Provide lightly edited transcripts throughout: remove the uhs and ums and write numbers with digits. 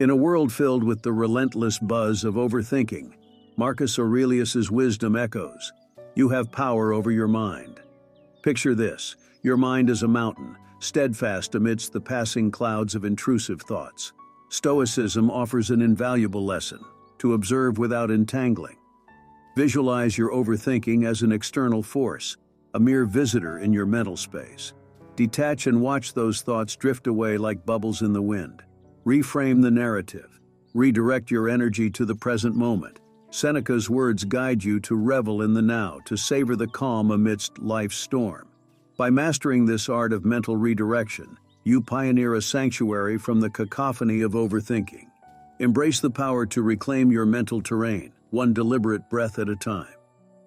In a world filled with the relentless buzz of overthinking, Marcus Aurelius's wisdom echoes, "You have power over your mind." Picture this: your mind is a mountain, steadfast amidst the passing clouds of intrusive thoughts. Stoicism offers an invaluable lesson: to observe without entangling. Visualize your overthinking as an external force, a mere visitor in your mental space. Detach and watch those thoughts drift away like bubbles in the wind. Reframe the narrative. Redirect your energy to the present moment. Seneca's words guide you to revel in the now, to savor the calm amidst life's storm. By mastering this art of mental redirection, you pioneer a sanctuary from the cacophony of overthinking. Embrace the power to reclaim your mental terrain, one deliberate breath at a time.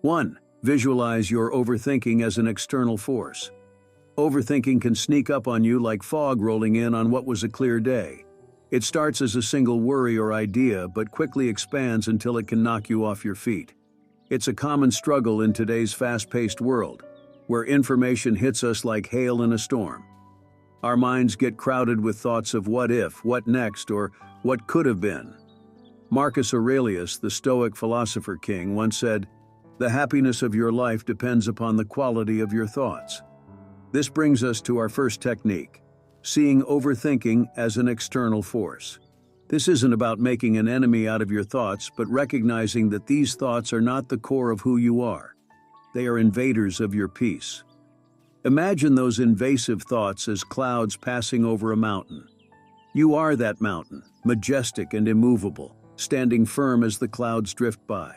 1. Visualize your overthinking as an external force. Overthinking can sneak up on you like fog rolling in on what was a clear day. It starts as a single worry or idea, but quickly expands until it can knock you off your feet. It's a common struggle in today's fast-paced world, where information hits us like hail in a storm. Our minds get crowded with thoughts of what if, what next, or what could have been. Marcus Aurelius, the Stoic philosopher king, once said, "The happiness of your life depends upon the quality of your thoughts." This brings us to our first technique: seeing overthinking as an external force. This isn't about making an enemy out of your thoughts, but recognizing that these thoughts are not the core of who you are. They are invaders of your peace. Imagine those invasive thoughts as clouds passing over a mountain. You are that mountain, majestic and immovable, standing firm as the clouds drift by.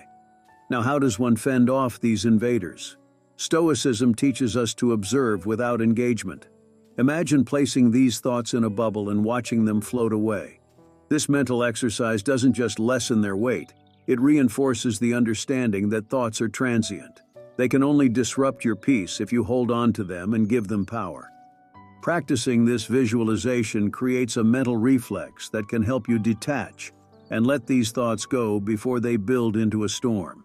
Now, how does one fend off these invaders? Stoicism teaches us to observe without engagement. Imagine placing these thoughts in a bubble and watching them float away. This mental exercise doesn't just lessen their weight, it reinforces the understanding that thoughts are transient. They can only disrupt your peace if you hold on to them and give them power. Practicing this visualization creates a mental reflex that can help you detach and let these thoughts go before they build into a storm.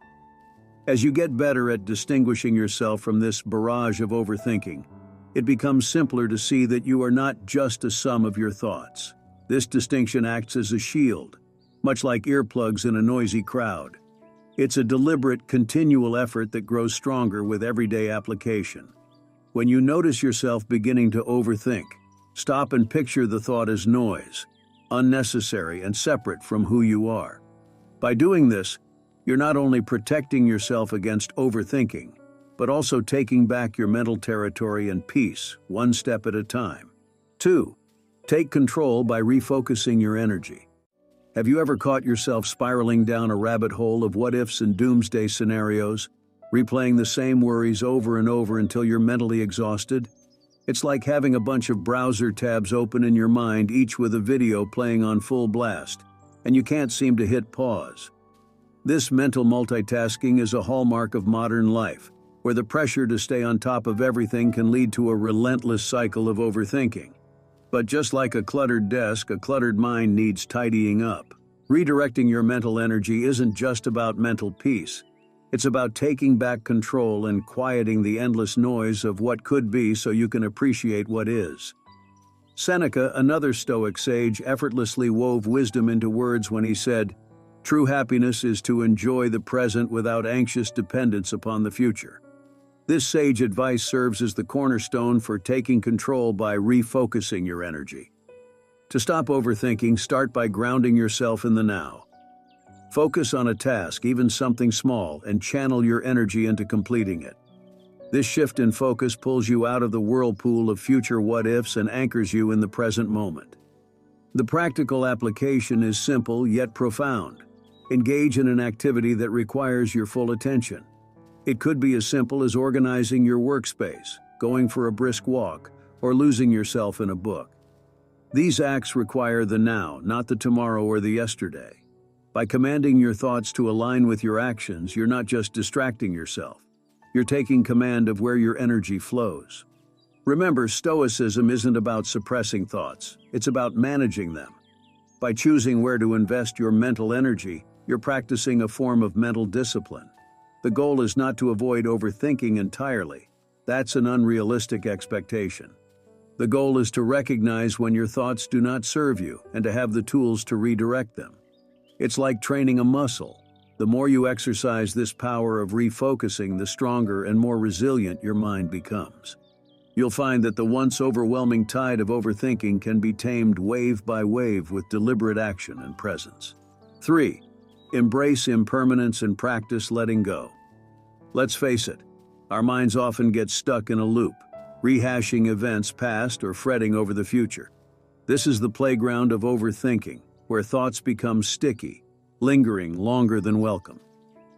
As you get better at distinguishing yourself from this barrage of overthinking, it becomes simpler to see that you are not just a sum of your thoughts. This distinction acts as a shield, much like earplugs in a noisy crowd. It's a deliberate, continual effort that grows stronger with everyday application. When you notice yourself beginning to overthink, stop and picture the thought as noise, unnecessary and separate from who you are. By doing this, you're not only protecting yourself against overthinking, but also taking back your mental territory and peace, one step at a time. 2. Take control by refocusing your energy. Have you ever caught yourself spiraling down a rabbit hole of what-ifs and doomsday scenarios, replaying the same worries over and over until you're mentally exhausted? It's like having a bunch of browser tabs open in your mind, each with a video playing on full blast, and you can't seem to hit pause. This mental multitasking is a hallmark of modern life, where the pressure to stay on top of everything can lead to a relentless cycle of overthinking. But just like a cluttered desk, a cluttered mind needs tidying up. Redirecting your mental energy isn't just about mental peace. It's about taking back control and quieting the endless noise of what could be so you can appreciate what is. Seneca, another Stoic sage, effortlessly wove wisdom into words when he said, "True happiness is to enjoy the present without anxious dependence upon the future." This sage advice serves as the cornerstone for taking control by refocusing your energy. To stop overthinking, start by grounding yourself in the now. Focus on a task, even something small, and channel your energy into completing it. This shift in focus pulls you out of the whirlpool of future what-ifs and anchors you in the present moment. The practical application is simple yet profound. Engage in an activity that requires your full attention. It could be as simple as organizing your workspace, going for a brisk walk, or losing yourself in a book. These acts require the now, not the tomorrow or the yesterday. By commanding your thoughts to align with your actions, you're not just distracting yourself. You're taking command of where your energy flows. Remember, Stoicism isn't about suppressing thoughts, it's about managing them. By choosing where to invest your mental energy, you're practicing a form of mental discipline. The goal is not to avoid overthinking entirely. That's an unrealistic expectation. The goal is to recognize when your thoughts do not serve you and to have the tools to redirect them. It's like training a muscle. The more you exercise this power of refocusing, the stronger and more resilient your mind becomes. You'll find that the once overwhelming tide of overthinking can be tamed wave by wave with deliberate action and presence. 3. Embrace impermanence and practice letting go. Let's face it, our minds often get stuck in a loop, rehashing events past or fretting over the future. This is the playground of overthinking, where thoughts become sticky, lingering longer than welcome.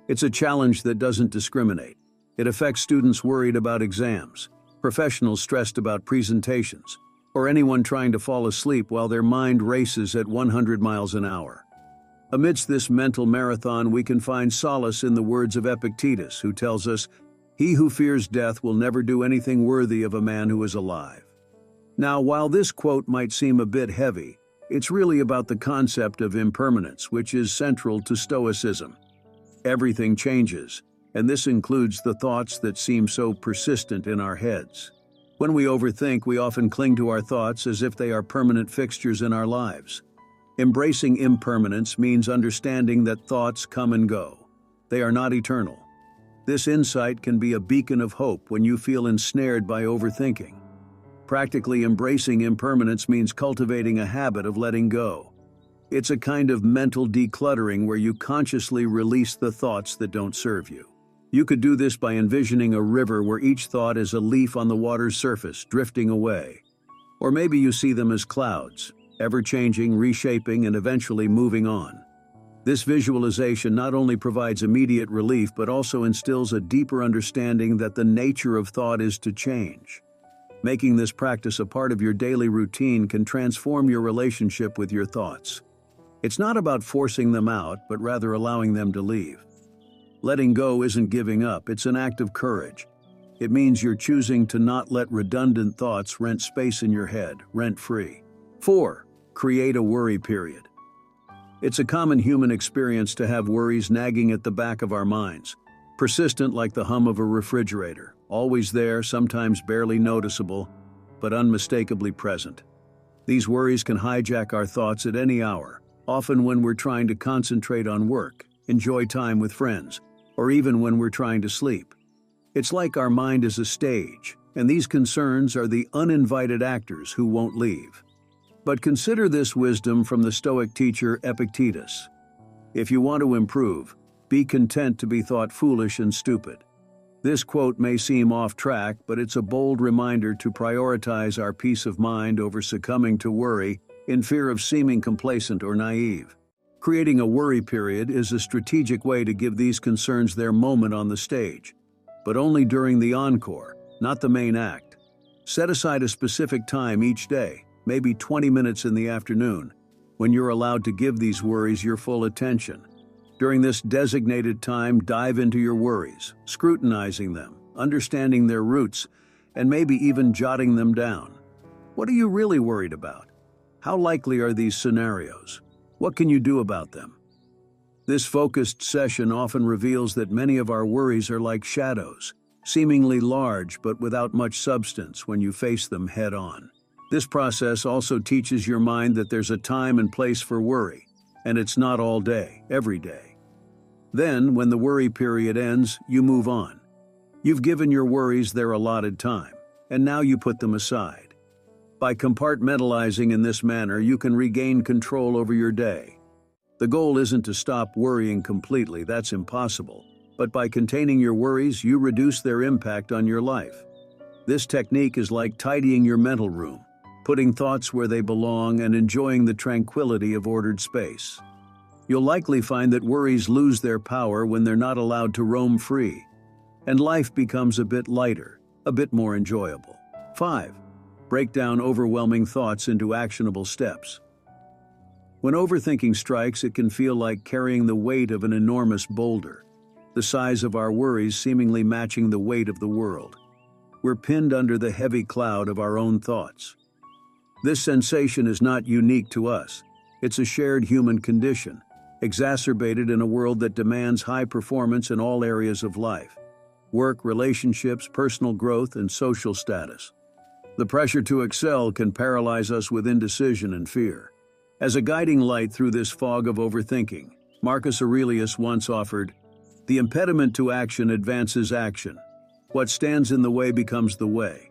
It's a challenge that doesn't discriminate. It affects students worried about exams, professionals stressed about presentations, or anyone trying to fall asleep while their mind races at 100 miles an hour. Amidst this mental marathon, we can find solace in the words of Epictetus, who tells us, "He who fears death will never do anything worthy of a man who is alive." Now, while this quote might seem a bit heavy, it's really about the concept of impermanence, which is central to Stoicism. Everything changes, and this includes the thoughts that seem so persistent in our heads. When we overthink, we often cling to our thoughts as if they are permanent fixtures in our lives. Embracing impermanence means understanding that thoughts come and go. They are not eternal. This insight can be a beacon of hope when you feel ensnared by overthinking. Practically embracing impermanence means cultivating a habit of letting go. It's a kind of mental decluttering where you consciously release the thoughts that don't serve you. You could do this by envisioning a river where each thought is a leaf on the water's surface, drifting away. Or maybe you see them as clouds, ever-changing, reshaping, and eventually moving on. This visualization not only provides immediate relief but also instills a deeper understanding that the nature of thought is to change. Making this practice a part of your daily routine can transform your relationship with your thoughts. It's not about forcing them out, but rather allowing them to leave. Letting go isn't giving up, it's an act of courage. It means you're choosing to not let redundant thoughts rent space in your head, rent-free. 4. Create a worry period. It's a common human experience to have worries nagging at the back of our minds, persistent like the hum of a refrigerator, always there, sometimes barely noticeable, but unmistakably present. These worries can hijack our thoughts at any hour, often when we're trying to concentrate on work, enjoy time with friends, or even when we're trying to sleep. It's like our mind is a stage, and these concerns are the uninvited actors who won't leave. But consider this wisdom from the Stoic teacher Epictetus. If you want to improve, be content to be thought foolish and stupid. This quote may seem off track, but it's a bold reminder to prioritize our peace of mind over succumbing to worry in fear of seeming complacent or naive. Creating a worry period is a strategic way to give these concerns their moment on the stage, but only during the encore, not the main act. Set aside a specific time each day, maybe 20 minutes in the afternoon, when you're allowed to give these worries your full attention. During this designated time, dive into your worries, scrutinizing them, understanding their roots, and maybe even jotting them down. What are you really worried about? How likely are these scenarios? What can you do about them? This focused session often reveals that many of our worries are like shadows, seemingly large but without much substance when you face them head-on. This process also teaches your mind that there's a time and place for worry, and it's not all day, every day. Then, when the worry period ends, you move on. You've given your worries their allotted time, and now you put them aside. By compartmentalizing in this manner, you can regain control over your day. The goal isn't to stop worrying completely, that's impossible, but by containing your worries, you reduce their impact on your life. This technique is like tidying your mental room, putting thoughts where they belong and enjoying the tranquility of ordered space. You'll likely find that worries lose their power when they're not allowed to roam free, and life becomes a bit lighter, a bit more enjoyable. 5. Break down overwhelming thoughts into actionable steps. When overthinking strikes, it can feel like carrying the weight of an enormous boulder, the size of our worries seemingly matching the weight of the world. We're pinned under the heavy cloud of our own thoughts. This sensation is not unique to us. It's a shared human condition, exacerbated in a world that demands high performance in all areas of life: work, relationships, personal growth, and social status. The pressure to excel can paralyze us with indecision and fear. As a guiding light through this fog of overthinking, Marcus Aurelius once offered, "The impediment to action advances action. What stands in the way becomes the way."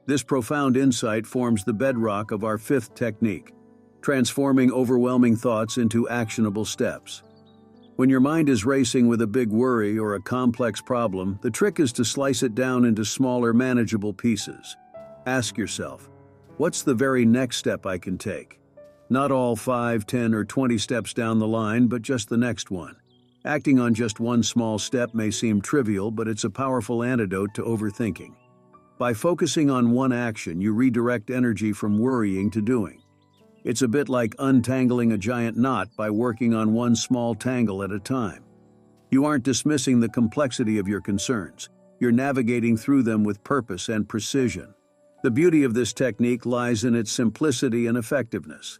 This profound insight forms the bedrock of our fifth technique, transforming overwhelming thoughts into actionable steps. When your mind is racing with a big worry or a complex problem, the trick is to slice it down into smaller, manageable pieces. Ask yourself, what's the very next step I can take? Not all 5, 10, or 20 steps down the line, but just the next one. Acting on just one small step may seem trivial, but it's a powerful antidote to overthinking. By focusing on one action, you redirect energy from worrying to doing. It's a bit like untangling a giant knot by working on one small tangle at a time. You aren't dismissing the complexity of your concerns. You're navigating through them with purpose and precision. The beauty of this technique lies in its simplicity and effectiveness.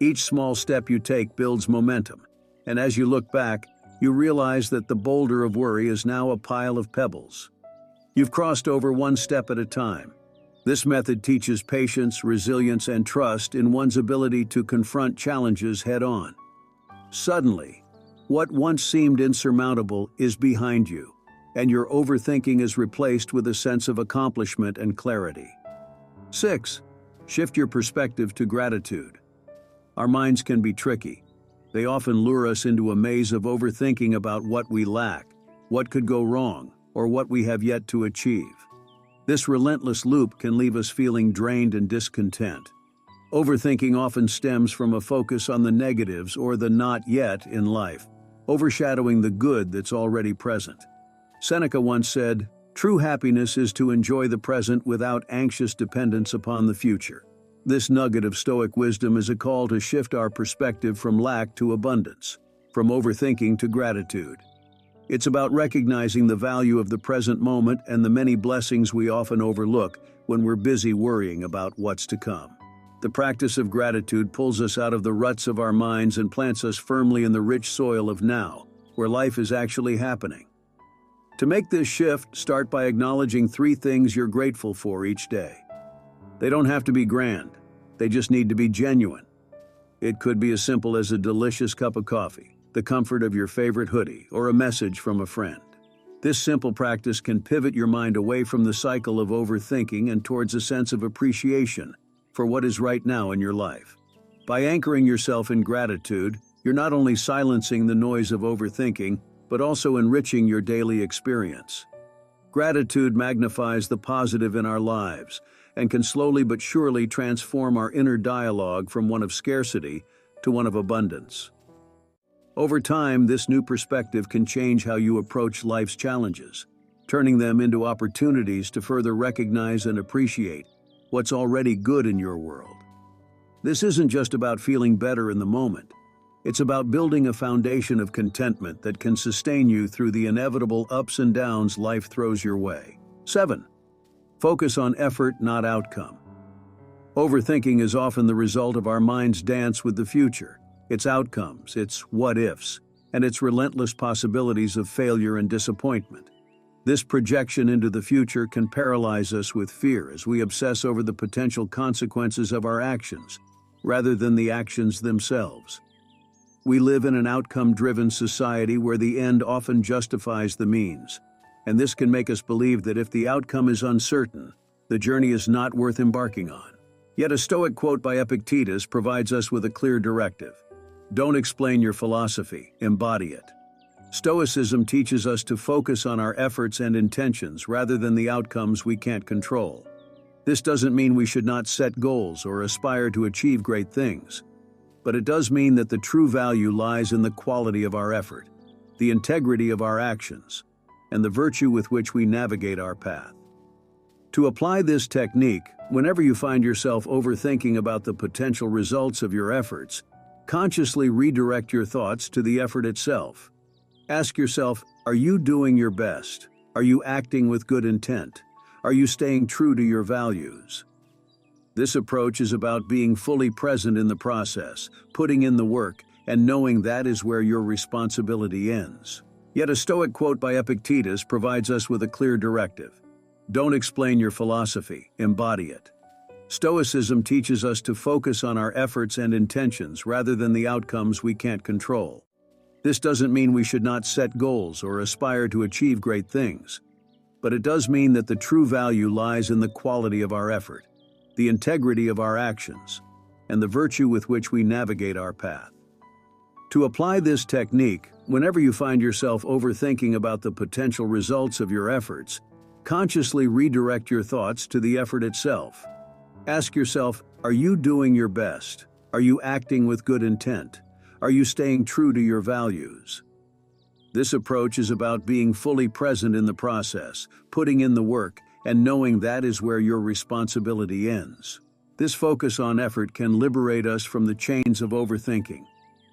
Each small step you take builds momentum, and as you look back, you realize that the boulder of worry is now a pile of pebbles. You've crossed over one step at a time. This method teaches patience, resilience, and trust in one's ability to confront challenges head-on. Suddenly, what once seemed insurmountable is behind you, and your overthinking is replaced with a sense of accomplishment and clarity. 6. Shift your perspective to gratitude. Our minds can be tricky. They often lure us into a maze of overthinking about what we lack, what could go wrong, or what we have yet to achieve. This relentless loop can leave us feeling drained and discontent. Overthinking often stems from a focus on the negatives or the not yet in life, overshadowing the good that's already present. Seneca once said, "True happiness is to enjoy the present without anxious dependence upon the future." This nugget of Stoic wisdom is a call to shift our perspective from lack to abundance, from overthinking to gratitude. It's about recognizing the value of the present moment and the many blessings we often overlook when we're busy worrying about what's to come. The practice of gratitude pulls us out of the ruts of our minds and plants us firmly in the rich soil of now, where life is actually happening. To make this shift, start by acknowledging 3 things you're grateful for each day. They don't have to be grand. They just need to be genuine. It could be as simple as a delicious cup of coffee, the comfort of your favorite hoodie, or a message from a friend. This simple practice can pivot your mind away from the cycle of overthinking and towards a sense of appreciation for what is right now in your life. By anchoring yourself in gratitude, you're not only silencing the noise of overthinking, but also enriching your daily experience. Gratitude magnifies the positive in our lives and can slowly but surely transform our inner dialogue from one of scarcity to one of abundance. Over time, this new perspective can change how you approach life's challenges, turning them into opportunities to further recognize and appreciate what's already good in your world. This isn't just about feeling better in the moment. It's about building a foundation of contentment that can sustain you through the inevitable ups and downs life throws your way. 7. Focus on effort, not outcome. Overthinking is often the result of our mind's dance with the future, its outcomes, its what-ifs, and its relentless possibilities of failure and disappointment. This projection into the future can paralyze us with fear as we obsess over the potential consequences of our actions, rather than the actions themselves. We live in an outcome-driven society where the end often justifies the means, and this can make us believe that if the outcome is uncertain, the journey is not worth embarking on. Yet a Stoic quote by Epictetus provides us with a clear directive. Don't explain your philosophy, embody it. Stoicism teaches us to focus on our efforts and intentions rather than the outcomes we can't control. This doesn't mean we should not set goals or aspire to achieve great things, but it does mean that the true value lies in the quality of our effort, the integrity of our actions, and the virtue with which we navigate our path. To apply this technique, whenever you find yourself overthinking about the potential results of your efforts, consciously redirect your thoughts to the effort itself. Ask yourself, are you doing your best? Are you acting with good intent? Are you staying true to your values? This approach is about being fully present in the process, putting in the work, and knowing that is where your responsibility ends. Yet a Stoic quote by Epictetus provides us with a clear directive. Don't explain your philosophy, embody it. Stoicism teaches us to focus on our efforts and intentions rather than the outcomes we can't control. This doesn't mean we should not set goals or aspire to achieve great things, but it does mean that the true value lies in the quality of our effort, the integrity of our actions, and the virtue with which we navigate our path. To apply this technique, whenever you find yourself overthinking about the potential results of your efforts, consciously redirect your thoughts to the effort itself. Ask yourself, are you doing your best? Are you acting with good intent? Are you staying true to your values? This approach is about being fully present in the process, putting in the work, and knowing that is where your responsibility ends. This focus on effort can liberate us from the chains of overthinking.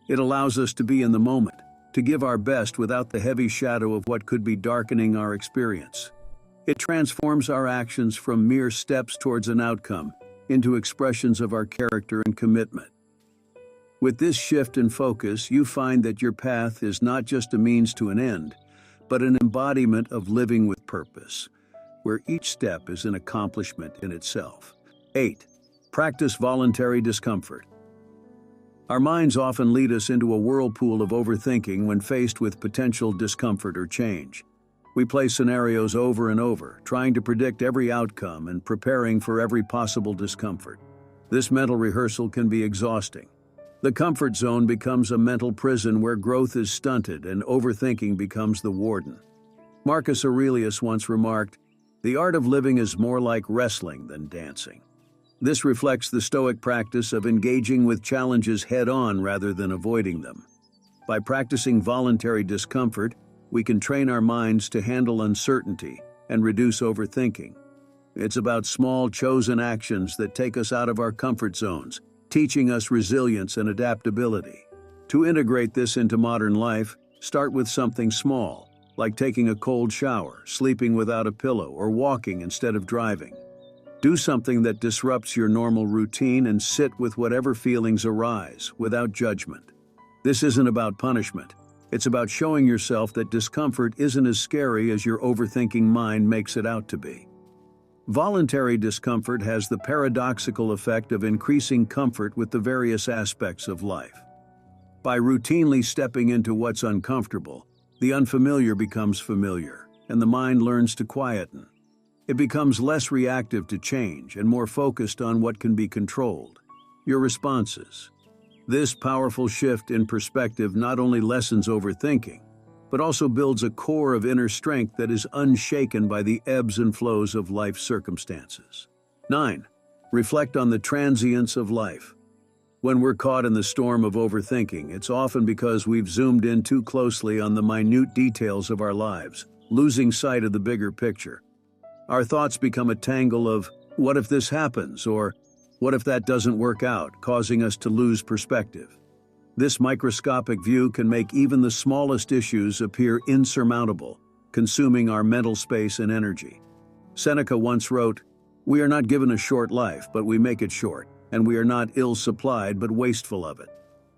It allows us to be in the moment, to give our best without the heavy shadow of what could be darkening our experience. It transforms our actions from mere steps towards an outcome into expressions of our character and commitment. With this shift in focus, you find that your path is not just a means to an end, but an embodiment of living with purpose, where each step is an accomplishment in itself. 8. Practice voluntary discomfort. Our minds often lead us into a whirlpool of overthinking when faced with potential discomfort or change. We play scenarios over and over, trying to predict every outcome and preparing for every possible discomfort. This mental rehearsal can be exhausting. The comfort zone becomes a mental prison where growth is stunted and overthinking becomes the warden. Marcus Aurelius once remarked, "The art of living is more like wrestling than dancing." This reflects the Stoic practice of engaging with challenges head-on rather than avoiding them. By practicing voluntary discomfort, we can train our minds to handle uncertainty and reduce overthinking. It's about small, chosen actions that take us out of our comfort zones, teaching us resilience and adaptability. To integrate this into modern life, start with something small, like taking a cold shower, sleeping without a pillow, or walking instead of driving. Do something that disrupts your normal routine and sit with whatever feelings arise, without judgment. This isn't about punishment. It's about showing yourself that discomfort isn't as scary as your overthinking mind makes it out to be. Voluntary discomfort has the paradoxical effect of increasing comfort with the various aspects of life. By routinely stepping into what's uncomfortable, the unfamiliar becomes familiar, and the mind learns to quieten. It becomes less reactive to change and more focused on what can be controlled, your responses. This powerful shift in perspective not only lessens overthinking, but also builds a core of inner strength that is unshaken by the ebbs and flows of life's circumstances. 9. Reflect on the transience of life. When we're caught in the storm of overthinking, it's often because we've zoomed in too closely on the minute details of our lives, losing sight of the bigger picture. Our thoughts become a tangle of, what if this happens, or what if that doesn't work out, causing us to lose perspective. This microscopic view can make even the smallest issues appear insurmountable, consuming our mental space and energy. Seneca once wrote, "We are not given a short life, but we make it short, and we are not ill-supplied, but wasteful of it."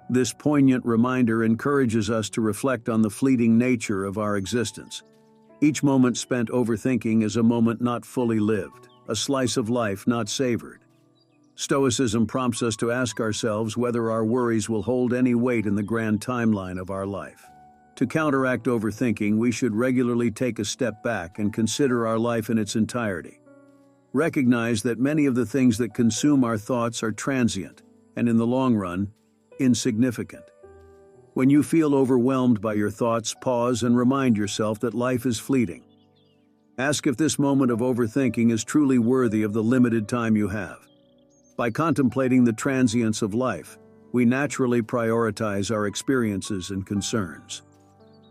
This poignant reminder encourages us to reflect on the fleeting nature of our existence. Each moment spent overthinking is a moment not fully lived, a slice of life not savored. Stoicism prompts us to ask ourselves whether our worries will hold any weight in the grand timeline of our life. To counteract overthinking, we should regularly take a step back and consider our life in its entirety. Recognize that many of the things that consume our thoughts are transient and, in the long run, insignificant. When you feel overwhelmed by your thoughts, pause and remind yourself that life is fleeting. Ask if this moment of overthinking is truly worthy of the limited time you have. By contemplating the transience of life, we naturally prioritize our experiences and concerns.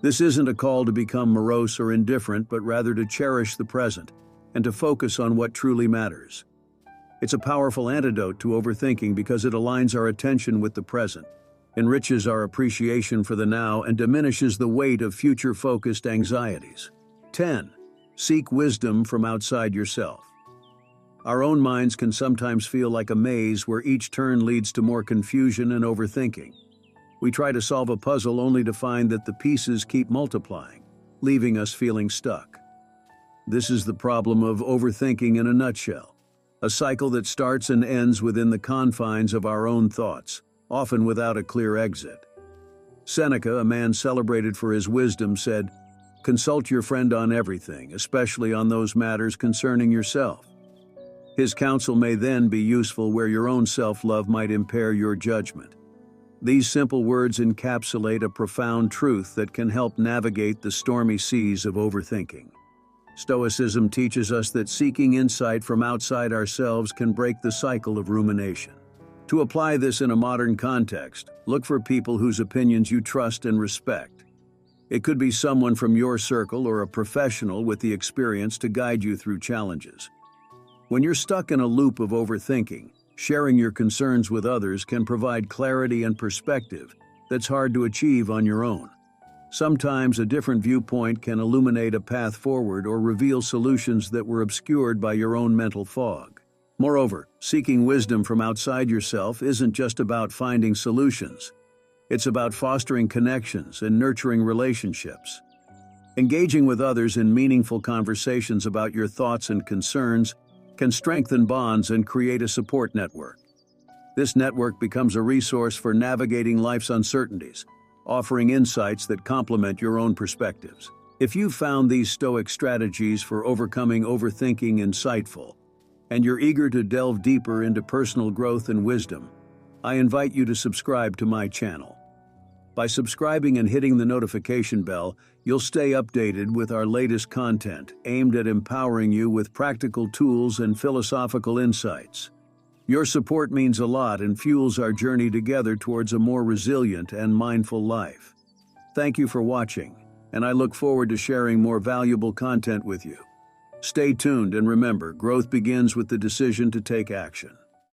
This isn't a call to become morose or indifferent, but rather to cherish the present and to focus on what truly matters. It's a powerful antidote to overthinking because it aligns our attention with the present, enriches our appreciation for the now, and diminishes the weight of future-focused anxieties. 10. Seek wisdom from outside yourself. Our own minds can sometimes feel like a maze where each turn leads to more confusion and overthinking. We try to solve a puzzle only to find that the pieces keep multiplying, leaving us feeling stuck. This is the problem of overthinking in a nutshell. a cycle that starts and ends within the confines of our own thoughts, often without a clear exit. Seneca, a man celebrated for his wisdom, said, "Consult your friend on everything, especially on those matters concerning yourself." His counsel may then be useful where your own self-love might impair your judgment. These simple words encapsulate a profound truth that can help navigate the stormy seas of overthinking. Stoicism teaches us that seeking insight from outside ourselves can break the cycle of rumination. To apply this in a modern context, look for people whose opinions you trust and respect. It could be someone from your circle or a professional with the experience to guide you through challenges. When you're stuck in a loop of overthinking, sharing your concerns with others can provide clarity and perspective that's hard to achieve on your own. Sometimes a different viewpoint can illuminate a path forward or reveal solutions that were obscured by your own mental fog. Moreover, seeking wisdom from outside yourself isn't just about finding solutions. It's about fostering connections and nurturing relationships. Engaging with others in meaningful conversations about your thoughts and concerns can strengthen bonds and create a support network. This network becomes a resource for navigating life's uncertainties, offering insights that complement your own perspectives. If you found these Stoic strategies for overcoming overthinking insightful, and you're eager to delve deeper into personal growth and wisdom, I invite you to subscribe to my channel. By subscribing and hitting the notification bell, you'll stay updated with our latest content aimed at empowering you with practical tools and philosophical insights. Your support means a lot and fuels our journey together towards a more resilient and mindful life. Thank you for watching, and I look forward to sharing more valuable content with you. Stay tuned and remember, growth begins with the decision to take action.